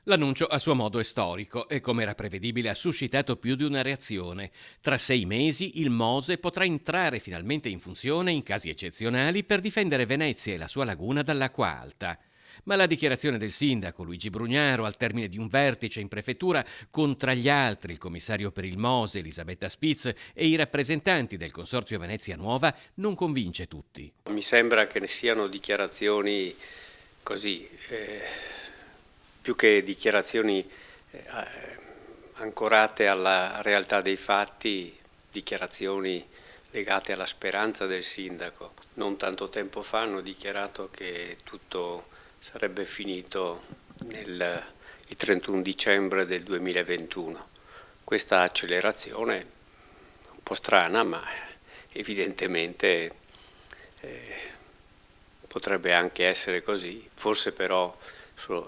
L'annuncio a suo modo è storico e, come era prevedibile, ha suscitato più di una reazione. Tra 6 mesi il Mose potrà entrare finalmente in funzione in casi eccezionali per difendere Venezia e la sua laguna dall'acqua alta. Ma la dichiarazione del sindaco Luigi Brugnaro al termine di un vertice in prefettura con tra gli altri il commissario per il Mose Elisabetta Spitz e i rappresentanti del Consorzio Venezia Nuova non convince tutti. Mi sembra che ne siano dichiarazioni così, più che dichiarazioni ancorate alla realtà dei fatti, dichiarazioni legate alla speranza del sindaco. Non tanto tempo fa hanno dichiarato che tutto sarebbe finito il 31 dicembre del 2021. Questa accelerazione, un po' strana, ma evidentemente potrebbe anche essere così, forse però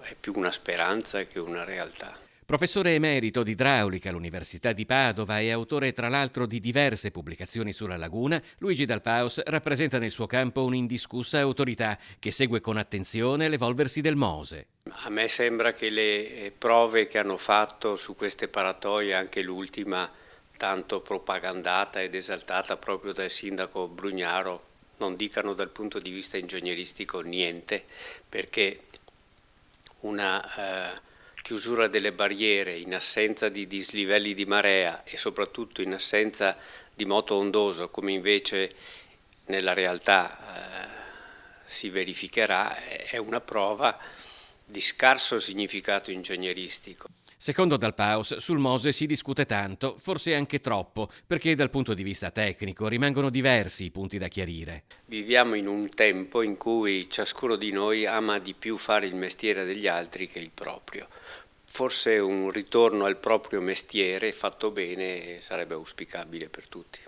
è più una speranza che una realtà. Professore emerito di idraulica all'Università di Padova e autore tra l'altro di diverse pubblicazioni sulla laguna, Luigi Dal Paus rappresenta nel suo campo un'indiscussa autorità che segue con attenzione l'evolversi del Mose. A me sembra che le prove che hanno fatto su queste paratoie, anche l'ultima tanto propagandata ed esaltata proprio dal sindaco Brugnaro, non dicano dal punto di vista ingegneristico niente, perché una chiusura delle barriere in assenza di dislivelli di marea e soprattutto in assenza di moto ondoso, come invece nella realtà si verificherà, è una prova di scarso significato ingegneristico. Secondo Dal Paus, sul Mose si discute tanto, forse anche troppo, perché dal punto di vista tecnico rimangono diversi i punti da chiarire. Viviamo in un tempo in cui ciascuno di noi ama di più fare il mestiere degli altri che il proprio. Forse un ritorno al proprio mestiere fatto bene sarebbe auspicabile per tutti.